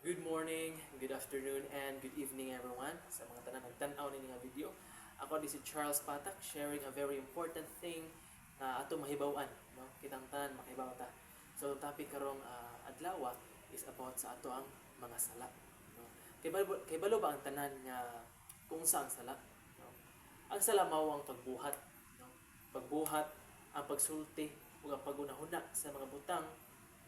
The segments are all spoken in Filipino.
Good morning, good afternoon, and good evening everyone sa mga tanan nagtan-aw ni nga video. Ako di si Charles Patak sharing a very important thing na ato mahibaw-an, no? Kitang tanan mahibaw ta. So topic karong adlaw is about sa ato ang mga sala, no? Kay balo ba ang tanan nga kung saan sala, no? Ang sala mao ang pagbuhat, no? Pagbuhat, ang pagsulti ug ang pagunahuna sa mga butang,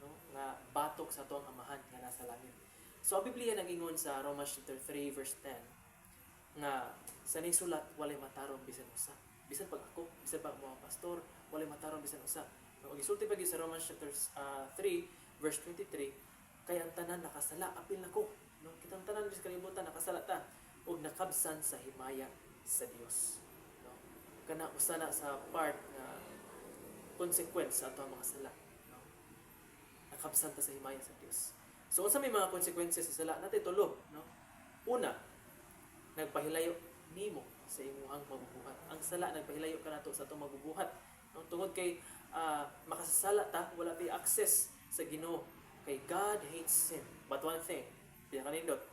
no, nga batok sa ato ang amahan nga nasa langit. So, ang Biblia nag-ingon sa Romans chapter 3 verse 10 nga sa ning sulat walay matarong bisan usa. Bisan pag ako, bisan pag mga pastor, walay matarong bisan usa. No, gisulti pa sa Romans chapter 3 verse 23 kay ang tanan nakasala apil nako. No, kitang tanan sa kalibutan nakasala ta ug nakabsan sa himaya sa Dios. No, kana usa na sa part nga consequence sa ato mga sala. No, nakabsan ta sa himaya sa Dios. So, unsa may mga consequences sa sala natin tulo, no? Una, nagpahilayo nimo sa imong mabubuhat. Ang sala nagpahilayo ka nato sa atong mabubuhat. No? Tungod kay makasasala ta, wala tay access sa Ginoo. Kay God hates sin. But one thing, diya kanindot,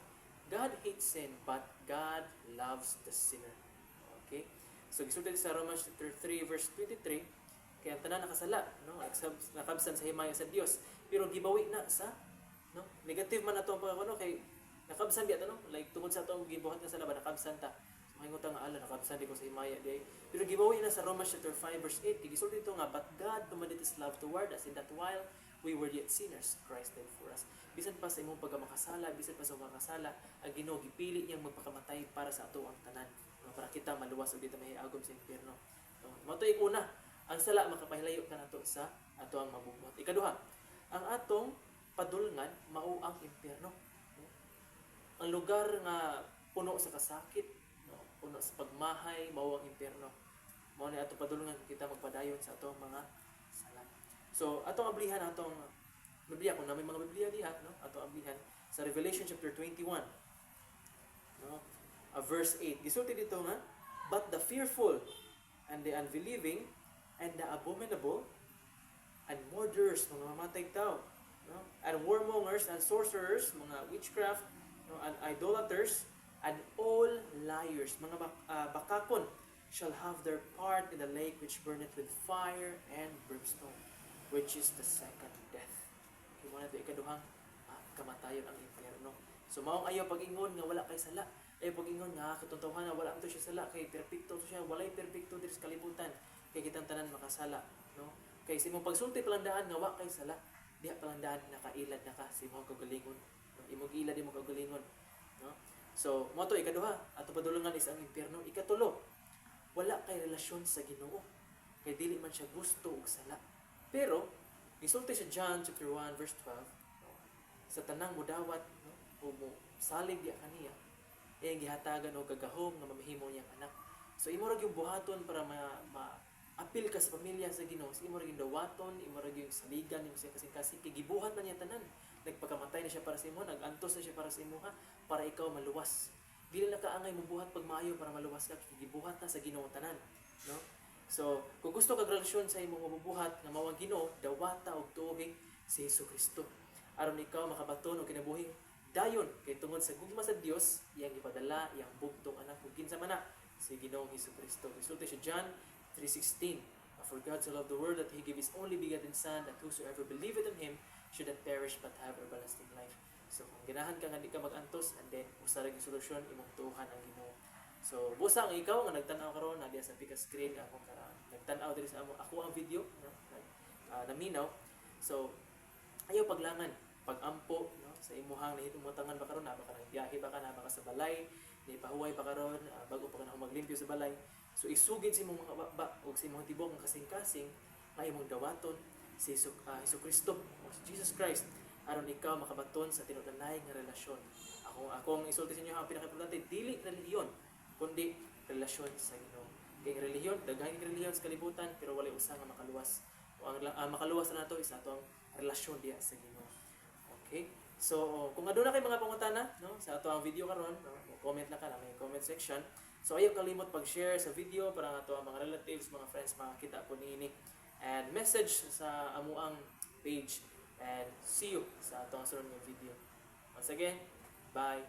God hates sin, but God loves the sinner. Okay? So, gisulti sa Romans chapter 3 verse 23, kaya ang tanan nakasala, no? Nakabsan sa himaya sa Dios, pero gibawi na sa no, negative man ato ang pagkano kay nakabsan biya no, like tungod sa atong gibuhat nga sa laban nakabsan ta. So mahingutang nga ala nakabsan di ko sa himaya di. Pero gibawi na sa Romans chapter 5 verse 8 gisulti dito nga, but God commended His love toward us in that while we were yet sinners, Christ died for us. Bisan pa sa imong pagkamakasala, bisan pa sa makasala, ang Ginoo gipili niyang magpakamatay para sa ato ang tanan, no, para kita maluwas ug dito mahiagom sa impierno. No, matoy una, ang sala makapahilayo ka nato sa ato ang mabubuhat. Ikaduha, ang atong padulngan mao ang impierno, no? Ang lugar nga puno sa kasakit, no, puno sa pagmahay mao ang impierno. Mao ni ato padulngan kita magpadayon sa atong mga sala. So atong ablihan atong Biblia kung na may mga Biblia diha, no, atong ablihan sa Revelation chapter 21, no, verse 8. Gisulti dito nga, but the fearful and the unbelieving and the abominable and murderers, mga mamatay tao, no, and warmongers and sorcerers, mga witchcraft, no, and idolaters, and all liars, mga bakakon, shall have their part in the lake which burneth with fire and brimstone, which is the second death. Okay, mo na ito ikaduhang kamatayon ang impyerno. So maong ayaw pag-ingon nga wala kay sala, ayaw pag-ingon nga katuntuhan na wala ito siya sala, kay perfecto to siya, walay perfecto diri sa kalibutan, kay kitang tanan makasala, no? Kay sa imong pagsulti palandaan nga wa kay sala, diha palandaan nakailad na ka sa imong kagalingon, no? Imong ilad imong kagalingon, no? So mo to ikaduha, ato padulungan is ang impierno. Ikatulo, wala kay relasyon sa Ginoo, kay dili man siya gusto og sala. Pero gisulti sa John chapter 1 verse 12, no, sa tanang mudawat, no, o mo salig diha kaniya iyang gihatagan og kagahom nga mamahimo niyang anak. So imo ra gyud buhaton para apil ka sa pamilya sa Ginoo, imo ra gyud dawaton, imo ra gyud saligan nimo sa kasing-kasing kay gibuhat na niya tanan. Nagpakamatay na siya para sa imo, nagantos na siya para sa imo ha, para ikaw maluwas. Dili na kaangay mo buhat pag maayo para maluwas ka, kay gibuhat na sa Ginoo tanan, no? So, kung gusto kag relasyon sa imong mabubuhat nga mao ang Ginoo, dawata og tuig si Hesukristo. Aron ikaw makabaton og kinabuhing dayon kay tungod sa gugma sa Dios, iyang ipadala iyang bugtong anak ug kinsa man na si Ginoong Hesukristo. Gisulti sa John 3:16. For God so loved the world that He gave His only begotten Son, that whosoever believeth in Him should not perish but have everlasting life. So kung ganahan ka nga di ka mag-antos, and then usa ra gyud solusyon imong tuhan ang Ginoo. So busa ang ikaw nga nagtan-aw karon na diya sa pika screen ako karang nagtan-aw diri sa ako ang video, no? Naminaw. So ayaw paglangan, pag-ampo, no, sa imuhang nahitumutangan ba karon na ba ka biyahe ba ka na ba ka sa balay, ni pahuway pa karon, bago pa ka na maglimpyo sa balay. So isugid si imong mga baba o si imong tibok ng kasing-kasing nga imong dawaton si Hesukristo o si Jesus Christ aron ikaw makabaton sa tinuod-anay nga relasyon. Akong isulti sa inyo ang pinaka-importante, dili relihiyon kundi relasyon sa Ginoo. Kay relihiyon, daghan nga relihiyon sa kalibutan pero wala usa nga makaluwas. O ang makaluwas na nato is atong relasyon diya sa Ginoo. Okay? So kung aduna kay mga pangutana, no, sa ato ang video karon, no, comment na ka na may comment section. So ayaw kalimot pag-share sa video para nga to ang mga relatives, mga friends makakita po niini. And message sa amuang page. And see you sa atong sunod nga video. Once again, bye.